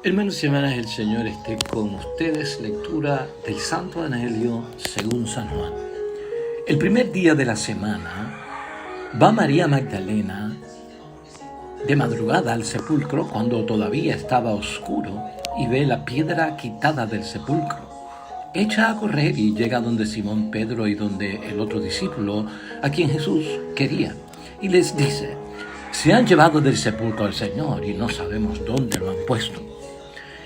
Hermanos y hermanas, el Señor esté con ustedes. Lectura del Santo Evangelio según San Juan. El primer día de la semana va María Magdalena de madrugada al sepulcro cuando todavía estaba oscuro y ve la piedra quitada del sepulcro. Echa a correr y llega donde Simón Pedro y donde el otro discípulo a quien Jesús quería y les dice: se han llevado del sepulcro al Señor y no sabemos dónde lo han puesto.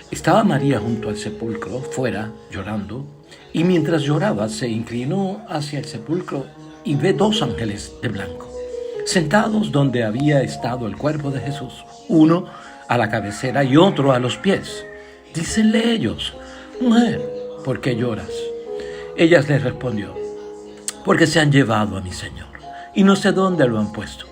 Estaba María junto al sepulcro, fuera, llorando, y mientras lloraba se inclinó hacia el sepulcro y ve dos ángeles de blanco, sentados donde había estado el cuerpo de Jesús, uno a la cabecera y otro a los pies. Dícenle ellos: mujer, ¿por qué lloras? Ella les respondió: porque se han llevado a mi Señor, y no sé dónde lo han puesto.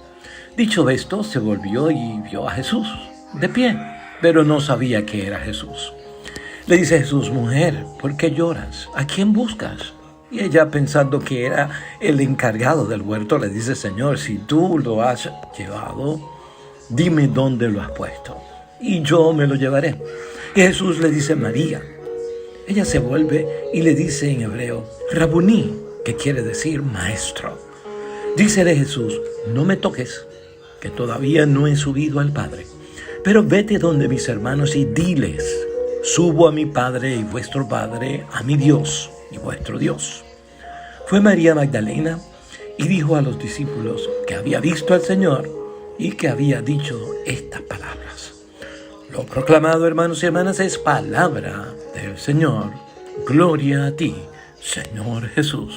Dicho esto, se volvió y vio a Jesús de pie, pero no sabía que era Jesús. Le dice Jesús: mujer, ¿por qué lloras? ¿A quién buscas? Y ella, pensando que era el encargado del huerto, le dice: Señor, si tú lo has llevado, dime dónde lo has puesto, y yo me lo llevaré. Y Jesús le dice: María. Ella se vuelve y le dice en hebreo: Rabuní, que quiere decir maestro. Dícele Jesús: no me toques, que todavía no he subido al Padre. Pero vete donde mis hermanos y diles: subo a mi Padre y vuestro Padre, a mi Dios y vuestro Dios. Fue María Magdalena y dijo a los discípulos que había visto al Señor y que había dicho estas palabras. Lo proclamado, hermanos y hermanas, es palabra del Señor. Gloria a ti, Señor Jesús.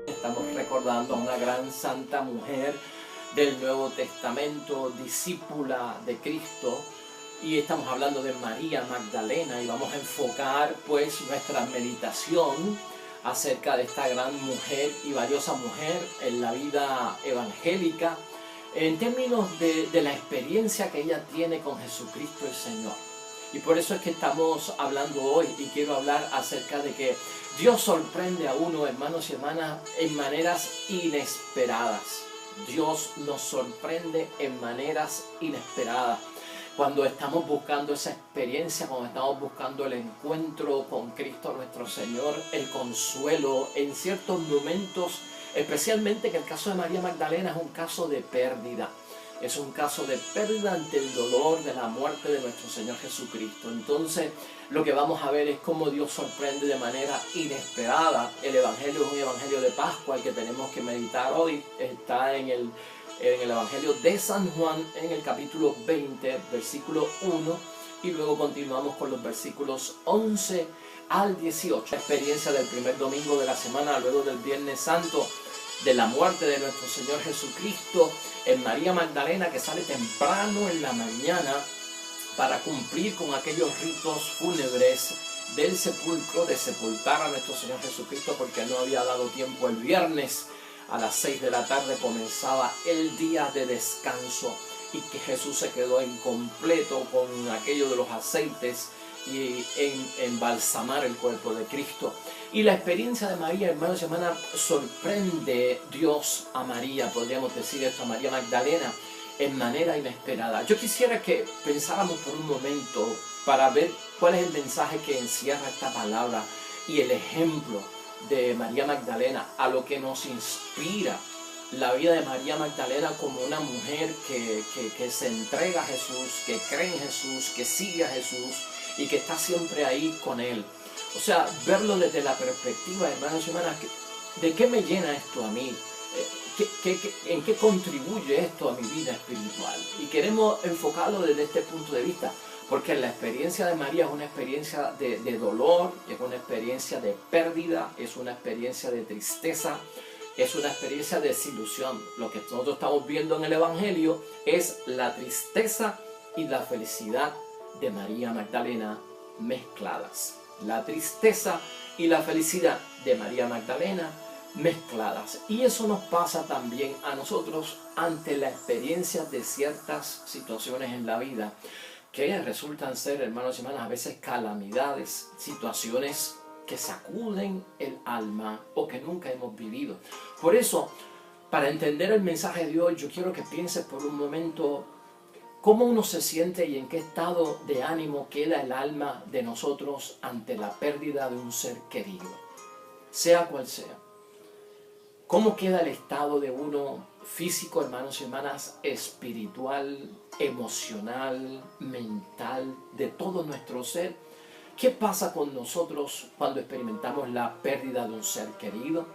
Estamos recordando a una gran santa mujer del Nuevo Testamento, discípula de Cristo, y estamos hablando de María Magdalena, y vamos a enfocar pues nuestra meditación acerca de esta gran mujer y valiosa mujer en la vida evangélica, en términos de la experiencia que ella tiene con Jesucristo el Señor. Y por eso es que estamos hablando hoy, y quiero hablar acerca de que Dios sorprende a uno, hermanos y hermanas, en maneras inesperadas. Dios nos sorprende en maneras inesperadas. Cuando estamos buscando esa experiencia, cuando estamos buscando el encuentro con Cristo nuestro Señor, el consuelo en ciertos momentos, especialmente en el caso de María Magdalena, es un caso de pérdida. Es un caso de pérdida ante el dolor de la muerte de nuestro Señor Jesucristo. Entonces, lo que vamos a ver es cómo Dios sorprende de manera inesperada. El Evangelio es un Evangelio de Pascua, el que tenemos que meditar hoy. Está en el Evangelio de San Juan, en el capítulo 20, versículo 1, y luego continuamos con los versículos 11 al 18. La experiencia del primer domingo de la semana, luego del Viernes Santo, de la muerte de nuestro Señor Jesucristo, en María Magdalena, que sale temprano en la mañana para cumplir con aquellos ritos fúnebres del sepulcro, de sepultar a nuestro Señor Jesucristo, porque no había dado tiempo. El viernes a las 6 de la tarde comenzaba el día de descanso, y que Jesús se quedó incompleto con aquello de los aceites y en embalsamar el cuerpo de Cristo. Y la experiencia de María, hermanos y hermanas, sorprende Dios a María, podríamos decir esto, a María Magdalena, en manera inesperada. Yo quisiera que pensáramos por un momento para ver cuál es el mensaje que encierra esta palabra y el ejemplo de María Magdalena, a lo que nos inspira la vida de María Magdalena como una mujer que se entrega a Jesús, que cree en Jesús, que sigue a Jesús y que está siempre ahí con Él. O sea, verlo desde la perspectiva, hermanos y hermanas, ¿de qué me llena esto a mí? ¿En qué contribuye esto a mi vida espiritual? Y queremos enfocarlo desde este punto de vista, porque la experiencia de María es una experiencia de dolor, es una experiencia de pérdida, es una experiencia de tristeza, es una experiencia de desilusión. Lo que nosotros estamos viendo en el Evangelio es la tristeza y la felicidad de María Magdalena mezcladas. La tristeza y la felicidad de María Magdalena mezcladas. Y eso nos pasa también a nosotros ante la experiencia de ciertas situaciones en la vida que resultan ser, hermanos y hermanas, a veces calamidades, situaciones que sacuden el alma o que nunca hemos vivido. Por eso, para entender el mensaje de hoy, yo quiero que pienses por un momento cómo uno se siente y en qué estado de ánimo queda el alma de nosotros ante la pérdida de un ser querido, sea cual sea. ¿Cómo queda el estado de uno físico, hermanos y hermanas, espiritual, emocional, mental, de todo nuestro ser? ¿Qué pasa con nosotros cuando experimentamos la pérdida de un ser querido?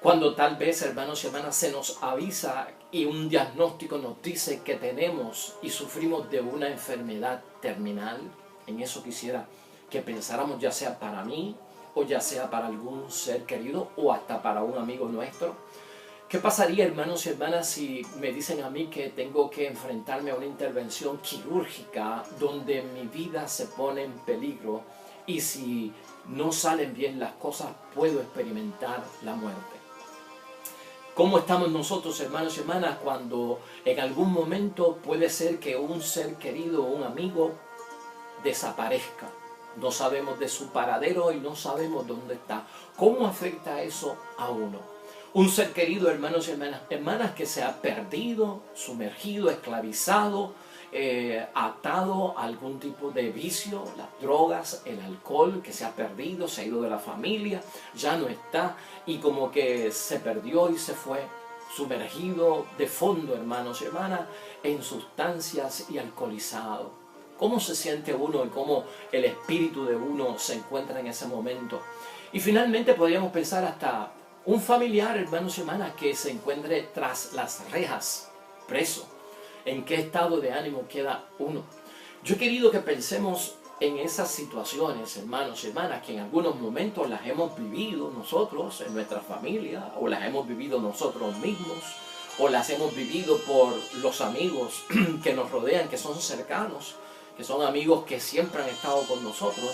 Cuando tal vez, hermanos y hermanas, se nos avisa y un diagnóstico nos dice que tenemos y sufrimos de una enfermedad terminal. En eso quisiera que pensáramos, ya sea para mí o ya sea para algún ser querido o hasta para un amigo nuestro. ¿Qué pasaría, hermanos y hermanas, si me dicen a mí que tengo que enfrentarme a una intervención quirúrgica donde mi vida se pone en peligro y si no salen bien las cosas puedo experimentar la muerte? ¿Cómo estamos nosotros, hermanos y hermanas, cuando en algún momento puede ser que un ser querido o un amigo desaparezca? No sabemos de su paradero y no sabemos dónde está. ¿Cómo afecta eso a uno? Un ser querido, hermanos y hermanas, que se ha perdido, sumergido, esclavizado, atado a algún tipo de vicio, las drogas, el alcohol, que se ha perdido, se ha ido de la familia, ya no está, y como que se perdió y se fue, sumergido de fondo, hermanos y hermanas, en sustancias y alcoholizado. ¿Cómo se siente uno y cómo el espíritu de uno se encuentra en ese momento? Y finalmente podríamos pensar hasta un familiar, hermanos y hermanas, que se encuentre tras las rejas, preso. ¿En qué estado de ánimo queda uno? Yo he querido que pensemos en esas situaciones, hermanos y hermanas, que en algunos momentos las hemos vivido nosotros, en nuestra familia, o las hemos vivido nosotros mismos, o las hemos vivido por los amigos que nos rodean, que son cercanos, que son amigos que siempre han estado con nosotros.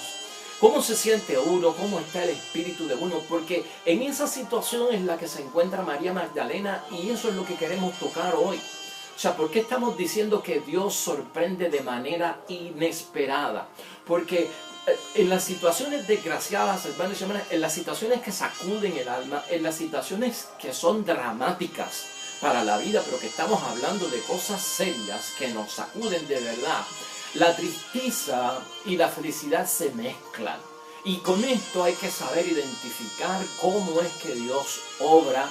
¿Cómo se siente uno? ¿Cómo está el espíritu de uno? Porque en esa situación es la que se encuentra María Magdalena y eso es lo que queremos tocar hoy. O sea, ¿por qué estamos diciendo que Dios sorprende de manera inesperada? Porque en las situaciones desgraciadas, hermanos y hermanas, en las situaciones que sacuden el alma, en las situaciones que son dramáticas para la vida, pero que estamos hablando de cosas serias que nos sacuden de verdad, la tristeza y la felicidad se mezclan. Y con esto hay que saber identificar cómo es que Dios obra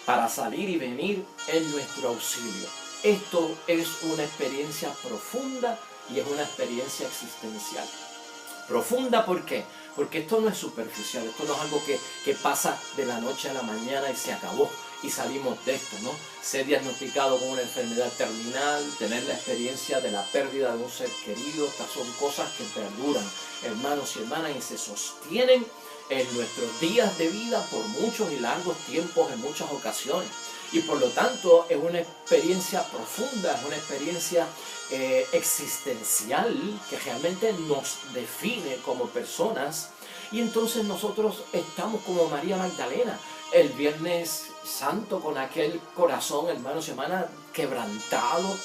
para salir y venir en nuestro auxilio. Esto es una experiencia profunda y es una experiencia existencial. Profunda, ¿por qué? Porque esto no es superficial, esto no es algo que pasa de la noche a la mañana y se acabó y salimos de esto, ¿no? Ser diagnosticado con una enfermedad terminal, tener la experiencia de la pérdida de un ser querido, estas son cosas que perduran, hermanos y hermanas, y se sostienen en nuestros días de vida por muchos y largos tiempos en muchas ocasiones. Y por lo tanto es una experiencia profunda, es una experiencia existencial que realmente nos define como personas. Y entonces nosotros estamos como María Magdalena, el Viernes Santo, con aquel corazón, hermanos y hermanas, quebrantado,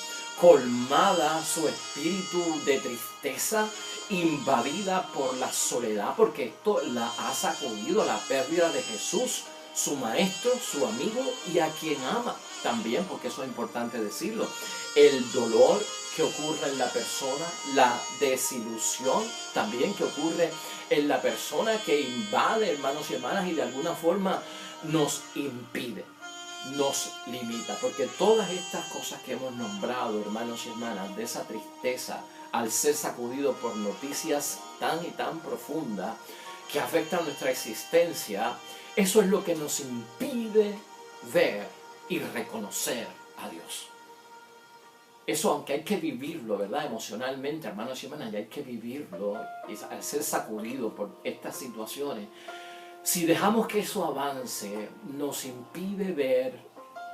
colmada su espíritu de tristeza, invadida por la soledad, porque esto la ha sacudido, la pérdida de Jesús, su maestro, su amigo y a quien ama también, porque eso es importante decirlo. El dolor que ocurre en la persona, la desilusión también que ocurre en la persona, que invade, hermanos y hermanas, y de alguna forma nos impide, nos limita, porque todas estas cosas que hemos nombrado, hermanos y hermanas, de esa tristeza al ser sacudido por noticias tan y tan profundas que afectan nuestra existencia, eso es lo que nos impide ver y reconocer a Dios. Eso, aunque hay que vivirlo, ¿verdad? Emocionalmente, hermanos y hermanas, ya hay que vivirlo, y al ser sacudido por estas situaciones, si dejamos que eso avance, nos impide ver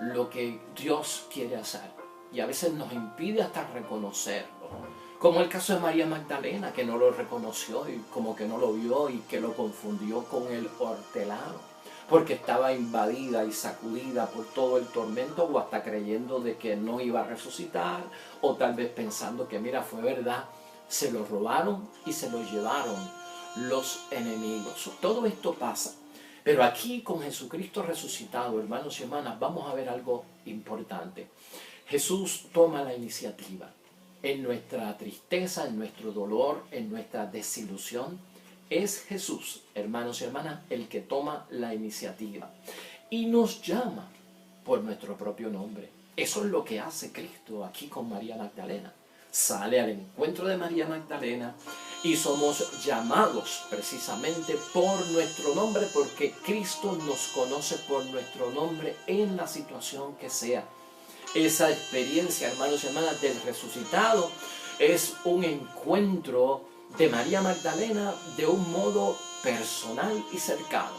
lo que Dios quiere hacer. Y a veces nos impide hasta reconocerlo. Como el caso de María Magdalena, que no lo reconoció y como que no lo vio y que lo confundió con el hortelano. porque estaba invadida y sacudida por todo el tormento, o hasta creyendo de que no iba a resucitar, o tal vez pensando que mira, fue verdad, se lo robaron y se lo llevaron los enemigos. Todo esto pasa. Pero aquí con Jesucristo resucitado, hermanos y hermanas, vamos a ver algo importante. Jesús toma la iniciativa. En nuestra tristeza, en nuestro dolor, en nuestra desilusión, es Jesús, hermanos y hermanas, el que toma la iniciativa y nos llama por nuestro propio nombre. Eso es lo que hace Cristo aquí con María Magdalena. Sale al encuentro de María Magdalena y somos llamados precisamente por nuestro nombre, porque Cristo nos conoce por nuestro nombre en la situación que sea. Esa experiencia, hermanos y hermanas, del resucitado es un encuentro de María Magdalena de un modo personal y cercano.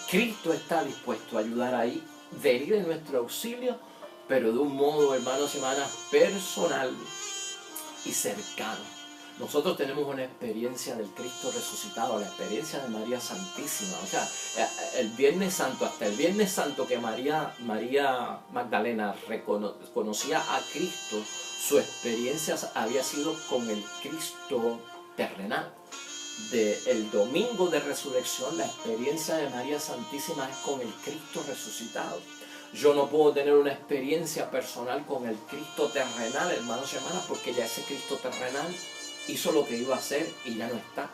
Cristo está dispuesto a ayudar ahí, venir en nuestro auxilio, pero de un modo, hermanos y hermanas, personal y cercano. Nosotros tenemos una experiencia del Cristo resucitado, la experiencia de María Santísima. O sea, el Viernes Santo, hasta el Viernes Santo que María Magdalena conocía a Cristo, su experiencia había sido con el Cristo terrenal. El domingo de resurrección, la experiencia de María Santísima es con el Cristo resucitado. Yo no puedo tener una experiencia personal con el Cristo terrenal, hermanos y hermanas, porque ya ese Cristo terrenal hizo lo que iba a hacer y ya no está.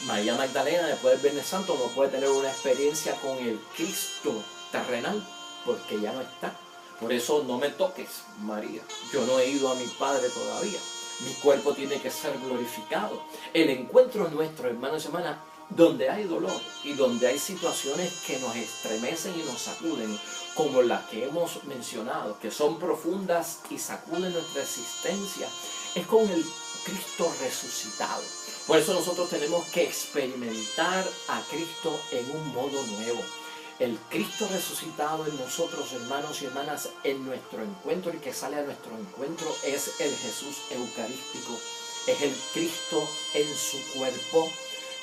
María Magdalena, después del Viernes Santo, no puede tener una experiencia con el Cristo terrenal, porque ya no está. Por eso no me toques, María. Yo no he ido a mi Padre todavía. Mi cuerpo tiene que ser glorificado. El encuentro nuestro, hermanos y hermanas, donde hay dolor y donde hay situaciones que nos estremecen y nos sacuden, como las que hemos mencionado, que son profundas y sacuden nuestra existencia, es con el Cristo resucitado. Por eso nosotros tenemos que experimentar a Cristo en un modo nuevo. El Cristo resucitado en nosotros, hermanos y hermanas, en nuestro encuentro, y que sale a nuestro encuentro, es el Jesús eucarístico, es el Cristo en su cuerpo,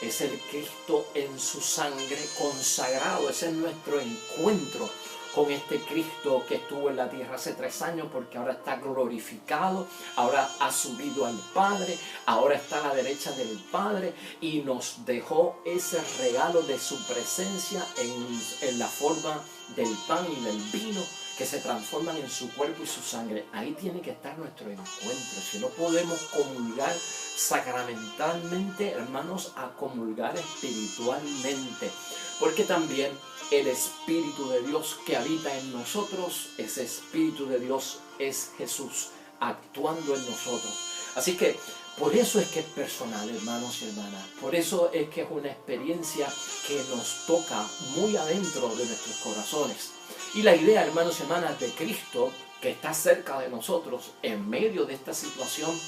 es el Cristo en su sangre consagrado. Ese es nuestro encuentro con este Cristo que estuvo en la tierra hace 3 años, porque ahora está glorificado, ahora ha subido al Padre, ahora está a la derecha del Padre y nos dejó ese regalo de su presencia en la forma del pan y del vino, que se transforman en su cuerpo y su sangre. Ahí tiene que estar nuestro encuentro. Si no podemos comulgar sacramentalmente, hermanos, a comulgar espiritualmente, porque también el Espíritu de Dios que habita en nosotros, ese Espíritu de Dios es Jesús actuando en nosotros. Así que por eso es que es personal, hermanos y hermanas. Por eso es que es una experiencia que nos toca muy adentro de nuestros corazones. Y la idea, hermanos y hermanas, de Cristo, que está cerca de nosotros en medio de esta situación,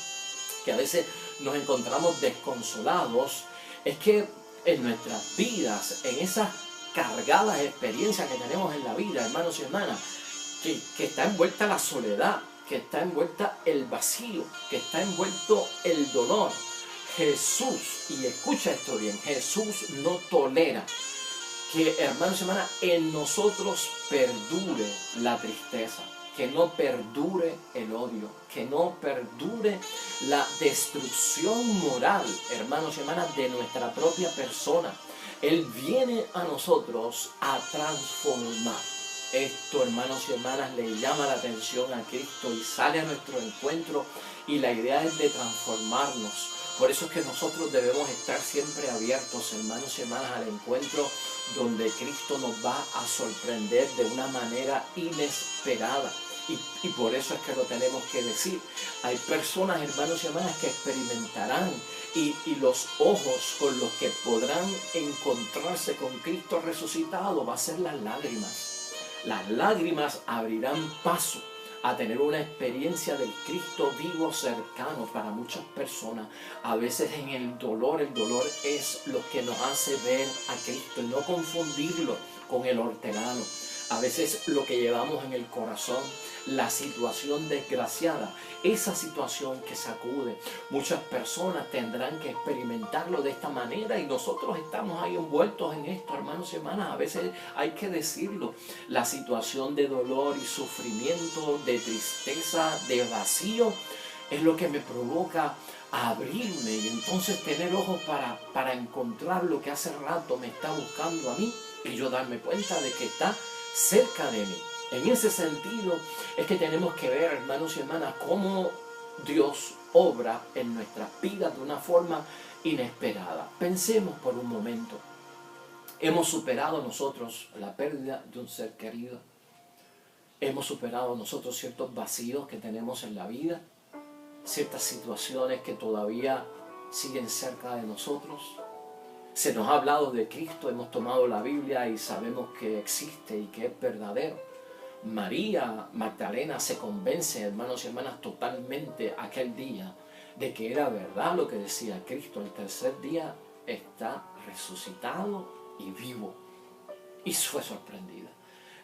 que a veces nos encontramos desconsolados, es que en nuestras vidas, en esas cargadas experiencias que tenemos en la vida, hermanos y hermanas, que está envuelta la soledad, que está envuelta el vacío, que está envuelto el dolor. Jesús, y escucha esto bien, Jesús no tolera que, hermanos y hermanas, en nosotros perdure la tristeza, que no perdure el odio, que no perdure la destrucción moral, hermanos y hermanas, de nuestra propia persona. Él viene a nosotros a transformar. Esto, hermanos y hermanas, le llama la atención a Cristo y sale a nuestro encuentro, y la idea es de transformarnos. Por eso es que nosotros debemos estar siempre abiertos, hermanos y hermanas, al encuentro donde Cristo nos va a sorprender de una manera inesperada. Y por eso es que lo tenemos que decir. Hay personas, hermanos y hermanas, que experimentarán y los ojos con los que podrán encontrarse con Cristo resucitado va a ser las lágrimas. Las lágrimas abrirán paso a tener una experiencia del Cristo vivo cercano para muchas personas. A veces en el dolor es lo que nos hace ver a Cristo y no confundirlo con el hortelano. a veces lo que llevamos en el corazón, la situación desgraciada, esa situación que sacude. Muchas personas tendrán que experimentarlo de esta manera y nosotros estamos ahí envueltos en esto, hermanos y hermanas. A veces hay que decirlo, la situación de dolor y sufrimiento, de tristeza, de vacío, es lo que me provoca a abrirme y entonces tener ojos para encontrar lo que hace rato me está buscando a mí y yo darme cuenta de que está cerca de mí. En ese sentido es que tenemos que ver, hermanos y hermanas, cómo Dios obra en nuestras vidas de una forma inesperada. Pensemos por un momento. Hemos superado nosotros la pérdida de un ser querido. Hemos superado nosotros ciertos vacíos que tenemos en la vida, ciertas situaciones que todavía siguen cerca de nosotros. Se nos ha hablado de Cristo, hemos tomado la Biblia y sabemos que existe y que es verdadero. María Magdalena se convence, hermanos y hermanas, totalmente aquel día de que era verdad lo que decía Cristo. El tercer día está resucitado y vivo. Y fue sorprendida.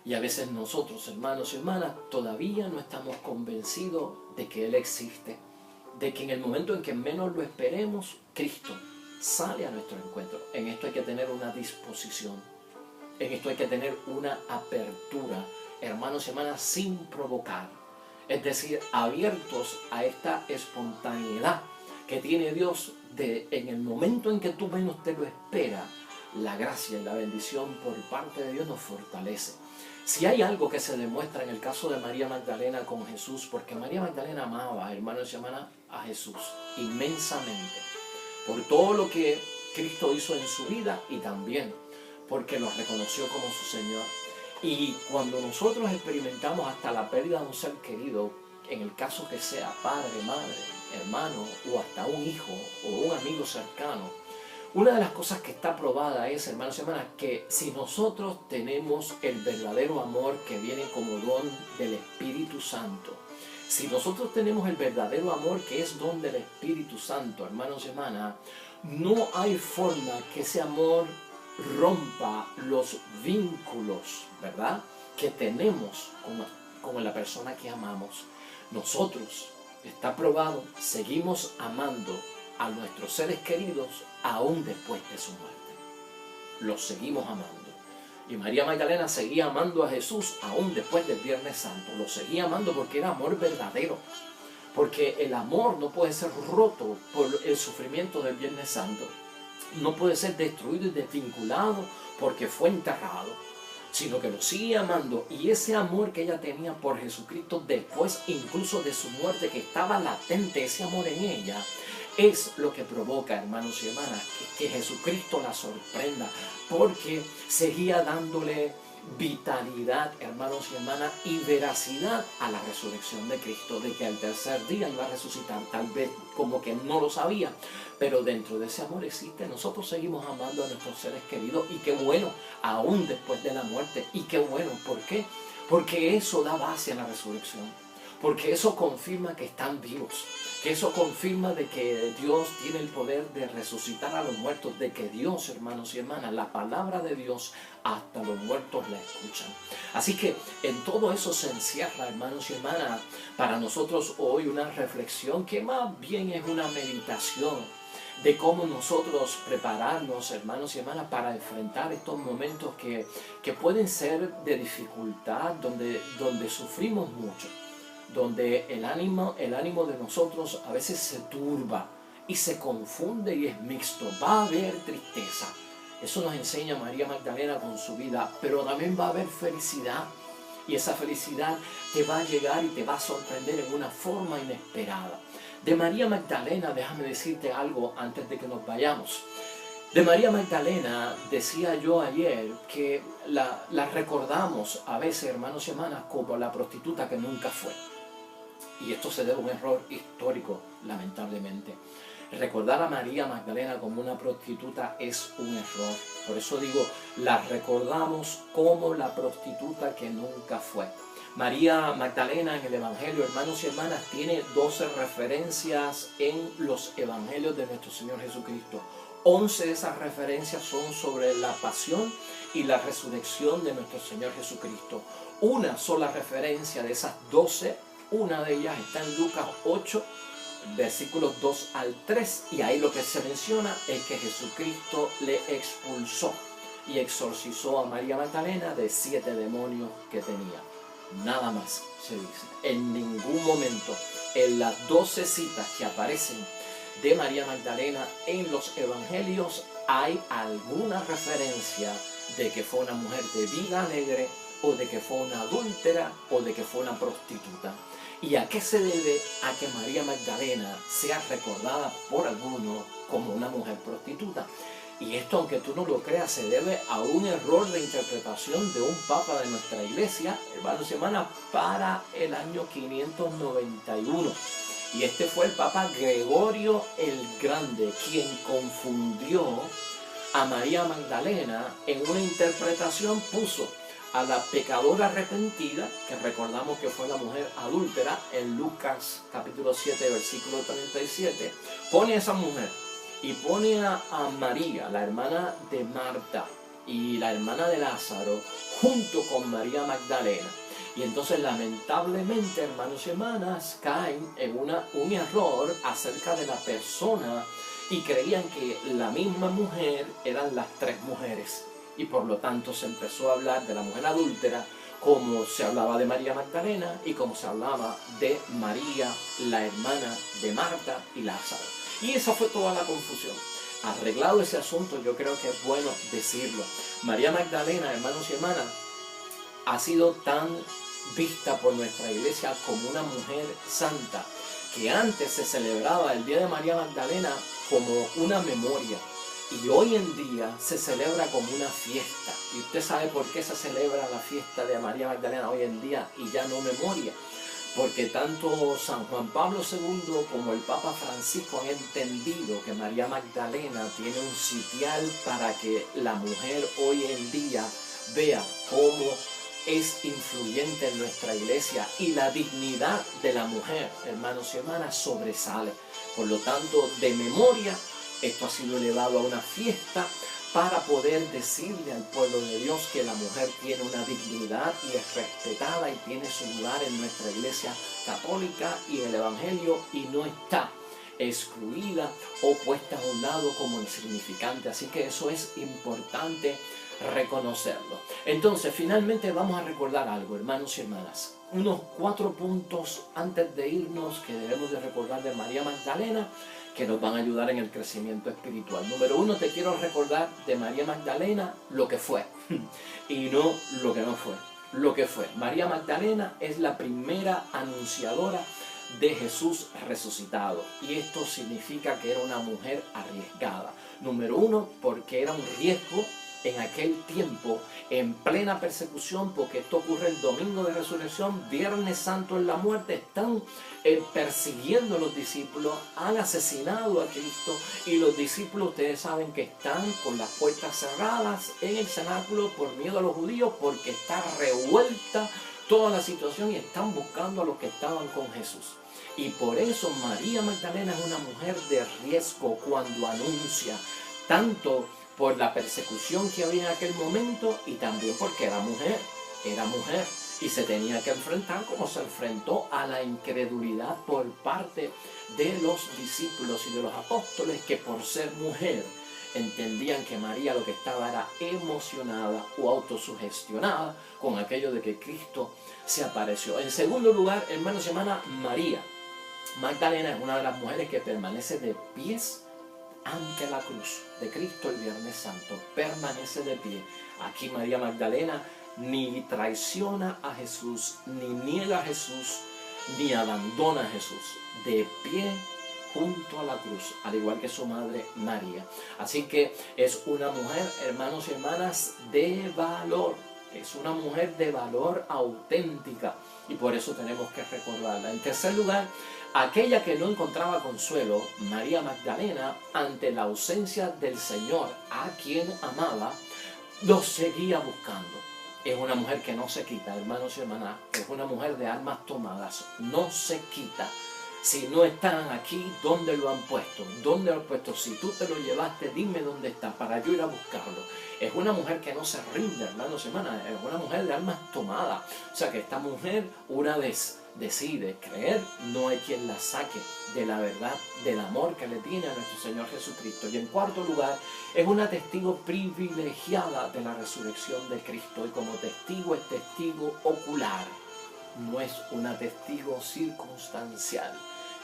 Y a veces nosotros, hermanos y hermanas, todavía no estamos convencidos de que Él existe, de que en el momento en que menos lo esperemos, Cristo sale a nuestro encuentro. En esto hay que tener una disposición, en esto hay que tener una apertura, hermanos y hermanas, sin provocar. Es decir, abiertos a esta espontaneidad que tiene Dios de en el momento en que tú menos te lo esperas, la gracia y la bendición por parte de Dios nos fortalece. Si hay algo que se demuestra en el caso de María Magdalena con Jesús, porque María Magdalena amaba, hermanos y hermanas, a Jesús inmensamente, por todo lo que Cristo hizo en su vida y también porque lo reconoció como su Señor. Y cuando nosotros experimentamos hasta la pérdida de un ser querido, en el caso que sea padre, madre, hermano o hasta un hijo o un amigo cercano, una de las cosas que está probada es, hermanos y hermanas, que si nosotros tenemos el verdadero amor que viene como don del Espíritu Santo, si nosotros tenemos el verdadero amor que es don del Espíritu Santo, hermanos y hermanas, no hay forma que ese amor rompa los vínculos, ¿verdad?, que tenemos con la persona que amamos. Nosotros, está probado, seguimos amando a nuestros seres queridos aún después de su muerte. Los seguimos amando. Y María Magdalena seguía amando a Jesús aún después del Viernes Santo. Lo seguía amando porque era amor verdadero. Porque el amor no puede ser roto por el sufrimiento del Viernes Santo. No puede ser destruido y desvinculado porque fue enterrado, sino que lo sigue amando. Y ese amor que ella tenía por Jesucristo después incluso de su muerte, que estaba latente ese amor en ella, es lo que provoca, hermanos y hermanas, que Jesucristo la sorprenda, porque seguía dándole vitalidad, hermanos y hermanas, y veracidad a la resurrección de Cristo, de que al tercer día iba a resucitar. Tal vez como que no lo sabía, pero dentro de ese amor existe. Nosotros seguimos amando a nuestros seres queridos, y qué bueno, aún después de la muerte. Y qué bueno, ¿por qué? Porque eso da base a la resurrección, porque eso confirma que están vivos, que eso confirma de que Dios tiene el poder de resucitar a los muertos, de que Dios, hermanos y hermanas, la palabra de Dios, hasta los muertos la escuchan. Así que en todo eso se encierra, hermanos y hermanas, para nosotros hoy una reflexión que más bien es una meditación de cómo nosotros prepararnos, hermanos y hermanas, para enfrentar estos momentos que pueden ser de dificultad, donde sufrimos mucho, donde el ánimo de nosotros a veces se turba y se confunde y es mixto. Va a haber tristeza, eso nos enseña María Magdalena con su vida, pero también va a haber felicidad, y esa felicidad te va a llegar y te va a sorprender en una forma inesperada. De María Magdalena, déjame decirte algo antes de que nos vayamos. De María Magdalena decía yo ayer que la recordamos a veces, hermanos y hermanas, como la prostituta que nunca fue. Y esto se debe a un error histórico, lamentablemente. Recordar a María Magdalena como una prostituta es un error. Por eso digo, la recordamos como la prostituta que nunca fue. María Magdalena en el Evangelio, hermanos y hermanas, tiene 12 referencias en los Evangelios de nuestro Señor Jesucristo. 11 de esas referencias son sobre la pasión y la resurrección de nuestro Señor Jesucristo. Una sola referencia de esas 12, una de ellas está en Lucas 8, versículos 2 al 3, y ahí lo que se menciona es que Jesucristo le expulsó y exorcizó a María Magdalena de 7 demonios que tenía. Nada más se dice. En ningún momento en las 12 citas que aparecen de María Magdalena en los evangelios hay alguna referencia de que fue una mujer de vida alegre, o de que fue una adúltera, o de que fue una prostituta. ¿Y a qué se debe a que María Magdalena sea recordada por algunos como una mujer prostituta? Y esto, aunque tú no lo creas, se debe a un error de interpretación de un papa de nuestra iglesia, hermanos y hermanas, para el año 591. Y este fue el Papa Gregorio el Grande, quien confundió a María Magdalena en una interpretación, puso a la pecadora arrepentida, que recordamos que fue la mujer adúltera, en Lucas capítulo 7, versículo 37, pone a esa mujer y pone a María, la hermana de Marta y la hermana de Lázaro, junto con María Magdalena. Y entonces lamentablemente, hermanos y hermanas, caen en un error acerca de la persona y creían que la misma mujer eran las 3 mujeres. Y por lo tanto se empezó a hablar de la mujer adúltera como se hablaba de María Magdalena y como se hablaba de María, la hermana de Marta y Lázaro. Y esa fue toda la confusión. Arreglado ese asunto, yo creo que es bueno decirlo. María Magdalena, hermanos y hermanas, ha sido tan vista por nuestra iglesia como una mujer santa, que antes se celebraba el Día de María Magdalena como una memoria, y hoy en día se celebra como una fiesta. Y usted sabe por qué se celebra la fiesta de María Magdalena hoy en día y ya no memoria. Porque tanto San Juan Pablo II como el Papa Francisco han entendido que María Magdalena tiene un sitial para que la mujer hoy en día vea cómo es influyente en nuestra iglesia, y la dignidad de la mujer, hermanos y hermanas, sobresale. Por lo tanto, de memoria, esto ha sido elevado a una fiesta para poder decirle al pueblo de Dios que la mujer tiene una dignidad y es respetada y tiene su lugar en nuestra iglesia católica y el evangelio, y no está excluida o puesta a un lado como insignificante. Así que eso es importante reconocerlo. Entonces, finalmente vamos a recordar algo, hermanos y hermanas. Unos 4 puntos antes de irnos que debemos de recordar de María Magdalena, que nos van a ayudar en el crecimiento espiritual. Número 1, te quiero recordar de María Magdalena lo que fue y no lo que no fue. Lo que fue. María Magdalena es la primera anunciadora de Jesús resucitado, y esto significa que era una mujer arriesgada. Número 1, porque era un riesgo en aquel tiempo, en plena persecución, porque esto ocurre el domingo de resurrección, Viernes Santo en la muerte, están persiguiendo a los discípulos, han asesinado a Cristo, y los discípulos, ustedes saben que están con las puertas cerradas en el cenáculo por miedo a los judíos, porque está revuelta toda la situación y están buscando a los que estaban con Jesús. Y por eso María Magdalena es una mujer de riesgo cuando anuncia, tanto por la persecución que había en aquel momento y también porque era mujer y se tenía que enfrentar como se enfrentó a la incredulidad por parte de los discípulos y de los apóstoles, que por ser mujer entendían que María lo que estaba era emocionada o autosugestionada con aquello de que Cristo se apareció. En segundo lugar, hermanos y hermanas, María Magdalena es una de las mujeres que permanece de pies ante la cruz de Cristo el Viernes Santo, permanece de pie. Aquí María Magdalena ni traiciona a Jesús, ni niega a Jesús, ni abandona a Jesús, de pie junto a la cruz, al igual que su madre María. Así que es una mujer, hermanos y hermanas, de valor. Es una mujer de valor auténtica, y por eso tenemos que recordarla. En tercer lugar, aquella que no encontraba consuelo, María Magdalena, ante la ausencia del Señor, a quien amaba, lo seguía buscando. Es una mujer que no se quita, hermanos y hermanas, es una mujer de armas tomadas, no se quita. Si no están aquí, ¿dónde lo han puesto? ¿Dónde lo han puesto? Si tú te lo llevaste, dime dónde está para yo ir a buscarlo. Es una mujer que no se rinde, hermanos y hermanas. Es una mujer de almas tomadas. O sea que esta mujer, una vez decide creer, no hay quien la saque de la verdad, del amor que le tiene a nuestro Señor Jesucristo. Y en cuarto lugar, es una testigo privilegiada de la resurrección de Cristo. Y como testigo es testigo ocular. No es una testigo circunstancial,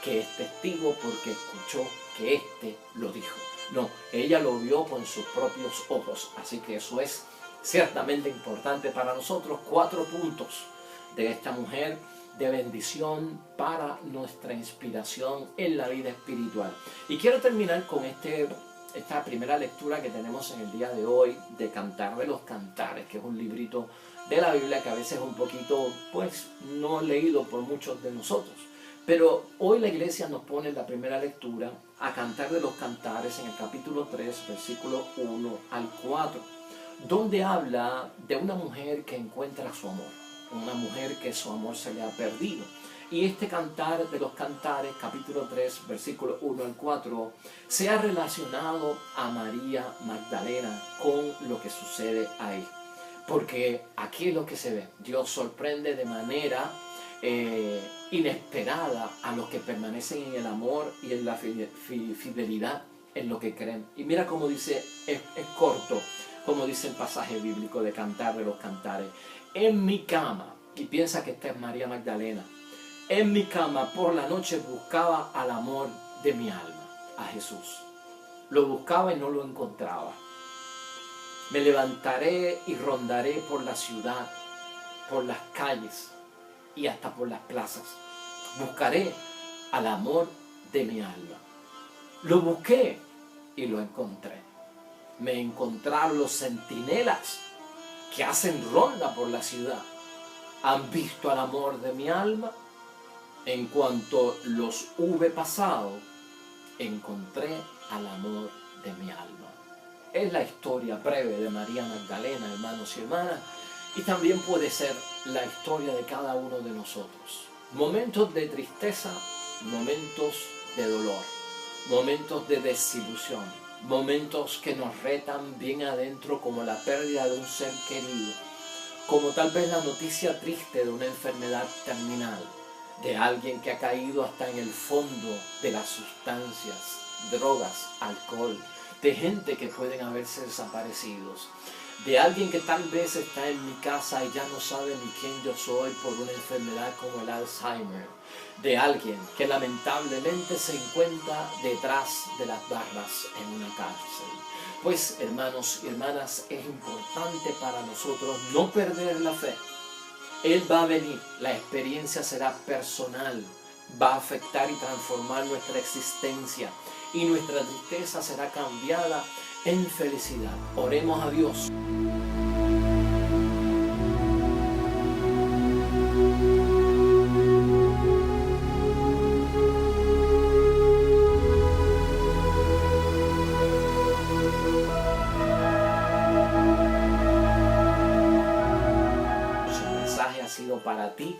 que es testigo porque escuchó que éste lo dijo. No, ella lo vio con sus propios ojos. Así que eso es ciertamente importante para nosotros. 4 puntos de esta mujer de bendición para nuestra inspiración en la vida espiritual. Y quiero terminar con esta primera lectura que tenemos en el día de hoy de Cantar de los Cantares, que es un librito de la Biblia que a veces es un poquito, pues, no leído por muchos de nosotros. Pero hoy la iglesia nos pone en la primera lectura a Cantar de los Cantares en el capítulo 3, versículo 1 al 4, donde habla de una mujer que encuentra su amor, una mujer que su amor se le ha perdido. Y este Cantar de los Cantares, capítulo 3, versículo 1 al 4, se ha relacionado a María Magdalena con lo que sucede ahí. Porque aquí es lo que se ve. Dios sorprende de manera inesperada a los que permanecen en el amor y en la fidelidad en lo que creen. Y mira cómo dice, es corto, como dice el pasaje bíblico de Cantar de los Cantares. En mi cama, y piensa que esta es María Magdalena, en mi cama por la noche buscaba al amor de mi alma, a Jesús. Lo buscaba y no lo encontraba. Me levantaré y rondaré por la ciudad, por las calles y hasta por las plazas. Buscaré al amor de mi alma. Lo busqué y lo encontré. Me encontraron los centinelas que hacen ronda por la ciudad. ¿Han visto al amor de mi alma? En cuanto los hube pasado, encontré al amor de mi alma. Es la historia breve de María Magdalena, hermanos y hermanas, y también puede ser la historia de cada uno de nosotros. Momentos de tristeza, momentos de dolor, momentos de desilusión, momentos que nos retan bien adentro, como la pérdida de un ser querido, como tal vez la noticia triste de una enfermedad terminal, de alguien que ha caído hasta en el fondo de las sustancias, drogas, alcohol, de gente que pueden haberse desaparecidos, de alguien que tal vez está en mi casa y ya no sabe ni quién yo soy por una enfermedad como el Alzheimer, de alguien que lamentablemente se encuentra detrás de las barras en una cárcel. Pues, hermanos y hermanas, es importante para nosotros no perder la fe. Él va a venir, la experiencia será personal, va a afectar y transformar nuestra existencia y nuestra tristeza será cambiada en felicidad. Oremos a Dios. Para ti,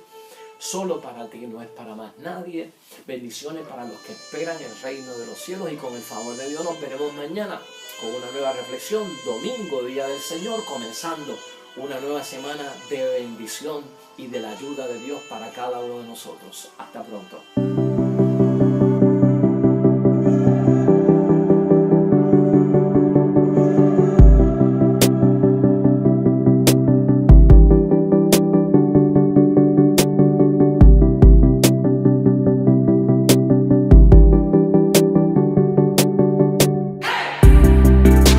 solo para ti, no es para más nadie. Bendiciones para los que esperan el reino de los cielos, y con el favor de Dios nos veremos mañana con una nueva reflexión, domingo, día del Señor, comenzando una nueva semana de bendición y de la ayuda de Dios para cada uno de nosotros. Hasta pronto.